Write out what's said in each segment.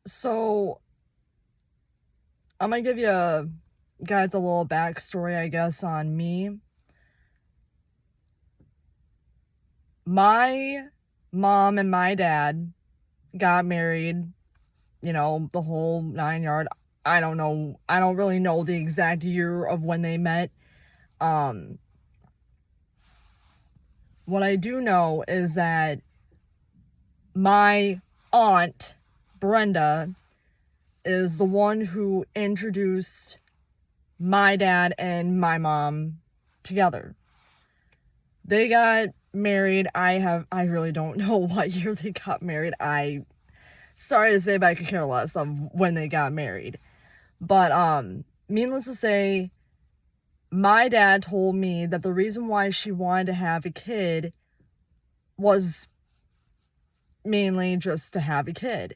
So, I'm gonna give you guys a little backstory, I guess, on me. My mom and my dad got married, the whole 9 yard. I don't know. I don't really know the exact year of when they met. Um, what I do know is that my aunt, Brenda, is the one who introduced my dad and my mom together. They got married. I really don't know what year they got married. Sorry to say, but I could care less of when they got married. But needless to say, my dad told me that the reason why she wanted to have a kid was mainly just to have a kid.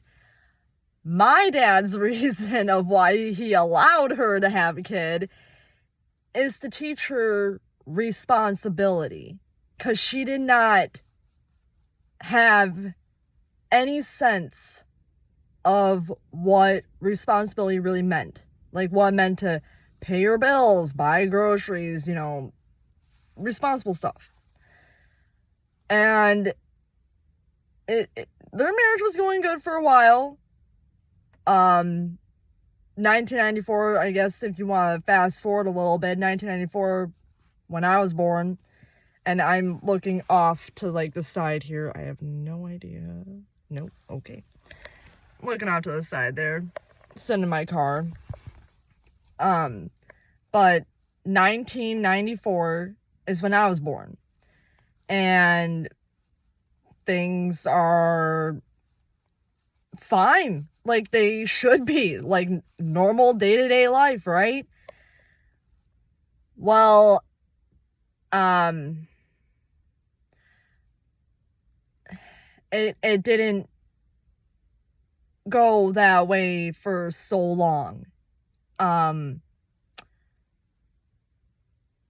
My dad's reason of why he allowed her to have a kid is to teach her responsibility, because she did not have any sense of what responsibility really meant. Like what it meant to pay your bills, buy groceries, responsible stuff. And their marriage was going good for a while. 1994, I guess, if you want to fast forward a little bit, 1994, when I was born, and I'm looking off to like the side here. I have no idea. Nope. Okay. Looking out to the side there, sitting in my car. But 1994 is when I was born, and things are fine, like they should be, like normal day-to-day life, right? Well, it didn't go that way for so long.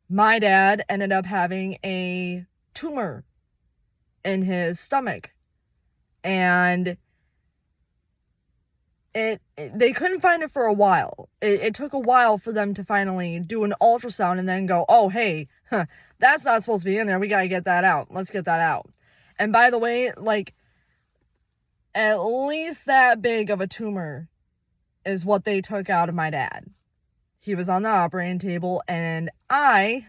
My dad ended up having a tumor in his stomach, and they couldn't find it for a while. It took a while for them to finally do an ultrasound and then go, oh, hey, that's not supposed to be in there. We gotta get that out. Let's get that out. And by the way, like, at least that big of a tumor is what they took out of my dad. He was on the operating table, and I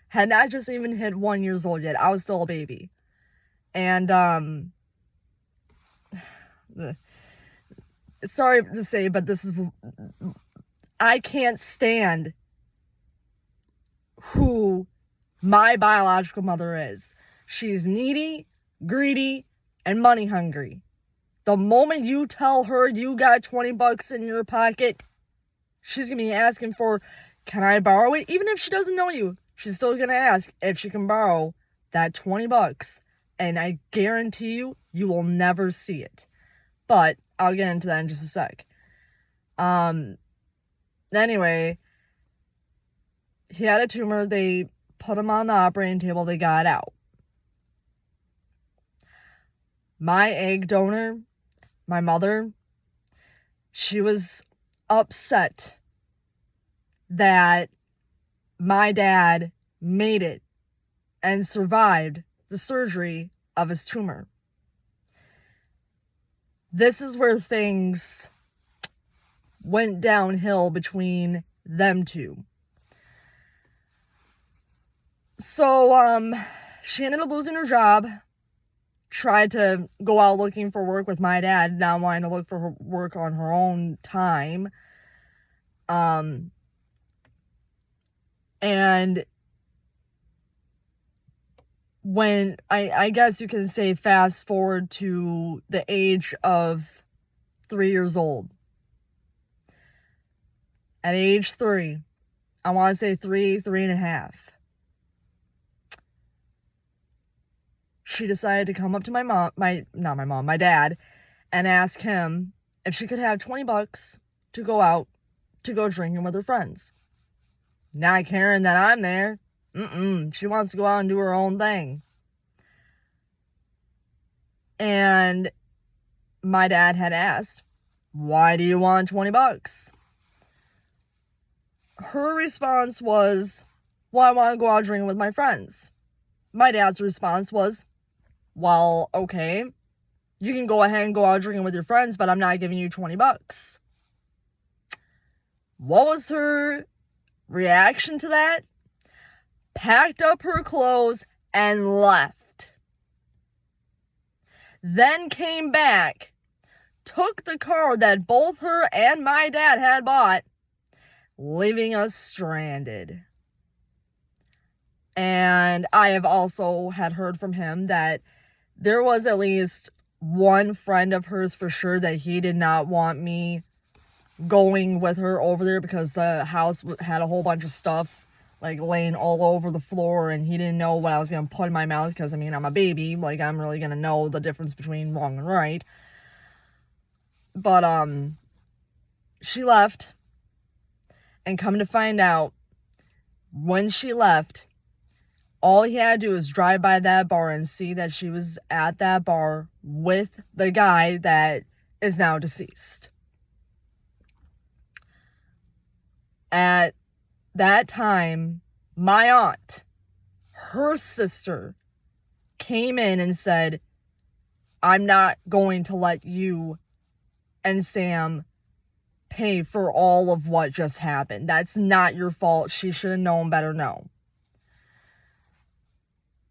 had not just even hit 1 year old yet. I was still a baby. And, sorry to say, but I can't stand who my biological mother is. She's needy, greedy, and money hungry. The moment you tell her you got $20 in your pocket, she's gonna be asking for, can I borrow it? Even if she doesn't know you, she's still gonna ask if she can borrow that $20. And I guarantee you, you will never see it. But I'll get into that in just a sec. Anyway, he had a tumor. They put him on the operating table. They got out. My egg donor, my mother, she was upset that my dad made it and survived the surgery of his tumor. This is where things went downhill between them two. So, she ended up losing her job, tried to go out looking for work with my dad, not wanting to look for work on her own time. And when I guess you can say fast forward to the age of 3 years old. At age 3, I want to say 3.5, she decided to come up to my dad, and ask him if she could have $20 to go out to go drinking with her friends. Not caring that I'm there. She wants to go out and do her own thing. And my dad had asked, why do you want 20 bucks? Her response was, well, I want to go out drinking with my friends. My dad's response was, well, okay, you can go ahead and go out drinking with your friends, but I'm not giving you 20 bucks. What was her reaction to that? Packed up her clothes and left. Then came back, took the car that both her and my dad had bought, leaving us stranded. And I have also had heard from him that there was at least one friend of hers for sure that he did not want me going with her over there because the house had a whole bunch of stuff like laying all over the floor, and he didn't know what I was going to put in my mouth because, I mean, I'm a baby. Like, I'm really going to know the difference between wrong and right. But, she left, and come to find out, when she left, all he had to do was drive by that bar and see that she was at that bar with the guy that is now deceased. At that time, my aunt, her sister, came in and said, I'm not going to let you and Sam pay for all of what just happened. That's not your fault. She should have known better. No.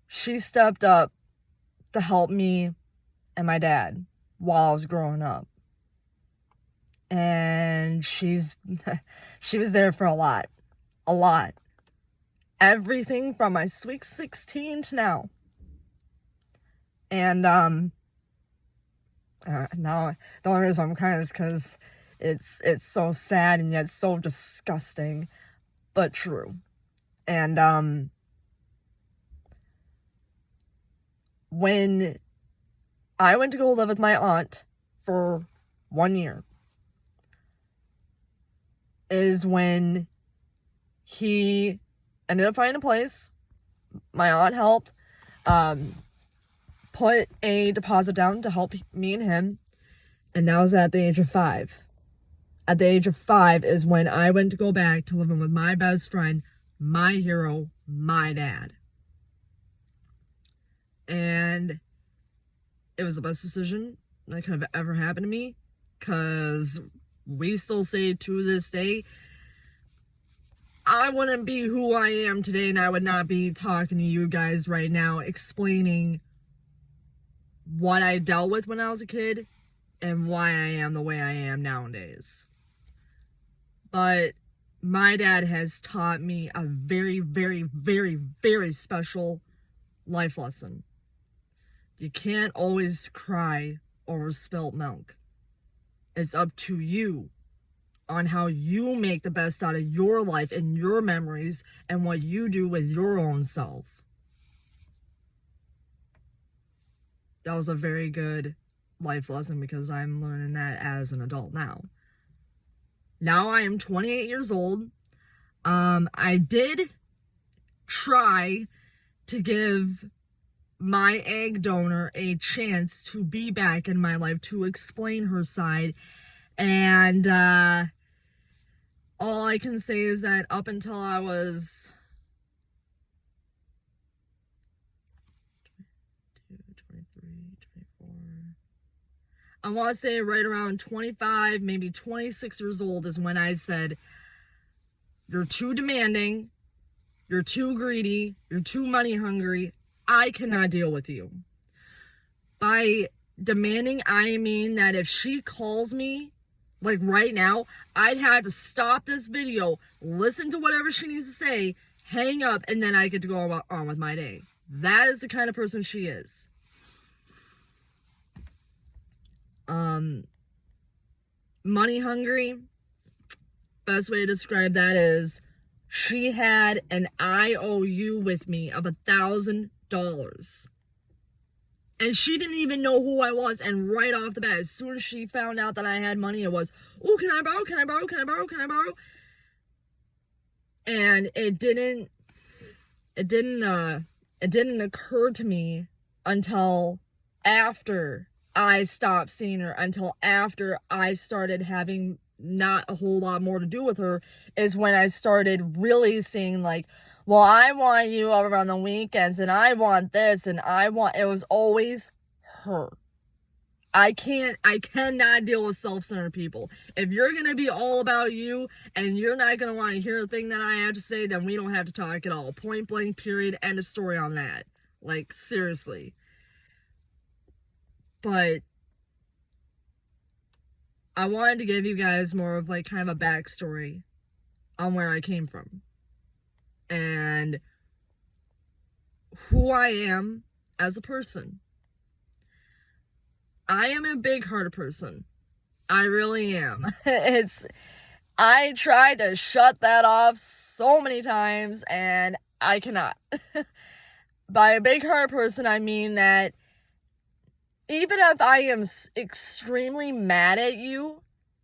She stepped up to help me and my dad while I was growing up. And she was there for a lot. Everything from my sweet 16 to now. And, now, the only reason I'm crying is because it's so sad and yet so disgusting, but true. And, when I went to go live with my aunt for 1 year, is when he ended up finding a place. My aunt helped put a deposit down to help me and him, and that was at the age of 5. At the age of 5 is when I went to go back to living with my best friend, my hero, my dad. And it was the best decision that could have ever happened to me, because we still say to this day, I wouldn't be who I am today, and I would not be talking to you guys right now explaining what I dealt with when I was a kid and why I am the way I am nowadays. But my dad has taught me a very, very, very, very special life lesson. You can't always cry over spilt milk. It's up to you on how you make the best out of your life and your memories and what you do with your own self. That was a very good life lesson because I'm learning that as an adult now. Now I am 28 years old. I did try to give my egg donor a chance to be back in my life to explain her side, and all I can say is that up until I was 23, 24, I want to say right around 25, maybe 26 years old is when I said, you're too demanding, you're too greedy, you're too money hungry, I cannot deal with you. By demanding, I mean that if she calls me, like right now, I'd have to stop this video, listen to whatever she needs to say, hang up, and then I get to go on with my day. That is the kind of person she is. Money hungry, best way to describe that is she had an IOU with me of $1,000. And she didn't even know who I was. And right off the bat, as soon as she found out that I had money, it was, oh, can I borrow? Can I borrow? Can I borrow? Can I borrow? And it didn't occur to me until after I stopped seeing her until after I started having not a whole lot more to do with her, is when I started really seeing like, well, I want you over on the weekends, and I want this, and it was always her. I cannot deal with self-centered people. If you're going to be all about you and you're not going to want to hear a thing that I have to say, then we don't have to talk at all. Point blank, period, end of story on that. Like, seriously. But I wanted to give you guys more of like kind of a backstory on where I came from and who I am as a person. I am a big-hearted person. I really am. I tried to shut that off so many times, and I cannot. By a big-hearted person, I mean that even if I am extremely mad at you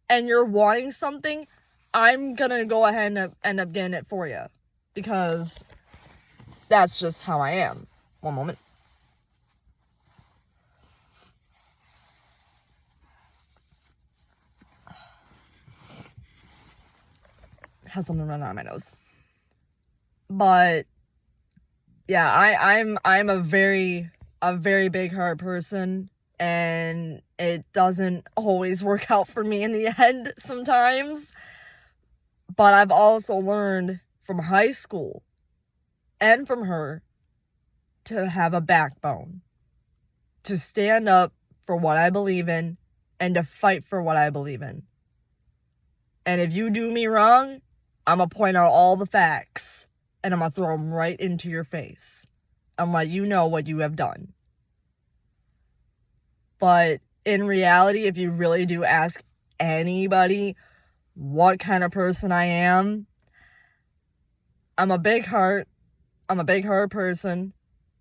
and you're wanting something, I'm gonna go ahead and end up getting it for you. Because that's just how I am. One moment. Has something running out of my nose. But yeah, I'm a very big heart person, and it doesn't always work out for me in the end sometimes. But I've also learned from high school and from her to have a backbone, to stand up for what I believe in and to fight for what I believe in. And if you do me wrong, I'm going to point out all the facts, and I'm going to throw them right into your face and let you know what you have done. But in reality, if you really do ask anybody what kind of person I am, I'm a big heart. I'm a big heart person.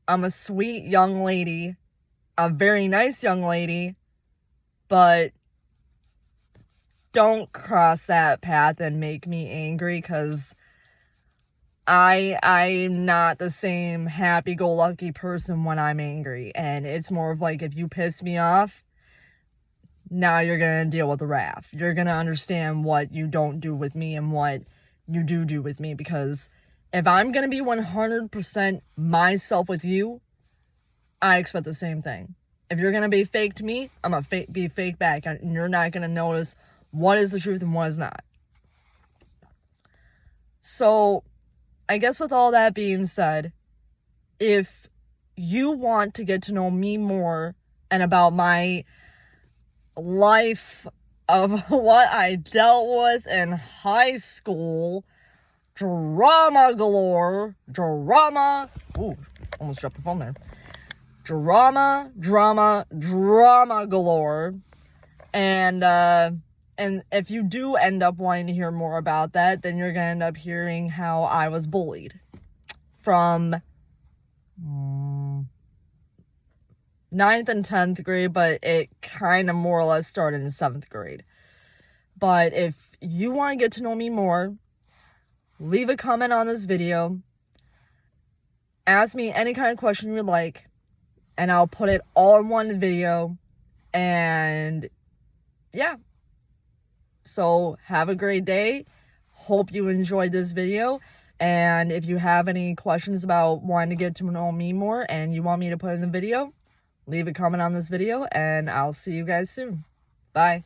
I'm a sweet young lady, a very nice young lady, but don't cross that path and make me angry, because I'm not the same happy-go-lucky person when I'm angry. And it's more of like, if you piss me off, now you're going to deal with the wrath. You're going to understand what you don't do with me and what you do with me. Because if I'm going to be 100% myself with you, I expect the same thing. If you're going to be fake to me, I'm going to be fake back. And you're not going to notice what is the truth and what is not. So, I guess with all that being said, if you want to get to know me more and about my life of what I dealt with in high school, drama galore, ooh, almost dropped the phone there. Drama galore. And if you do end up wanting to hear more about that, then you're going to end up hearing how I was bullied from 9th and 10th grade, but it kind of more or less started in 7th grade. But if you want to get to know me more, leave a comment on this video. Ask me any kind of question you would like, and I'll put it all in one video. And yeah. So have a great day. Hope you enjoyed this video. And if you have any questions about wanting to get to know me more and you want me to put in the video, leave a comment on this video, and I'll see you guys soon. Bye.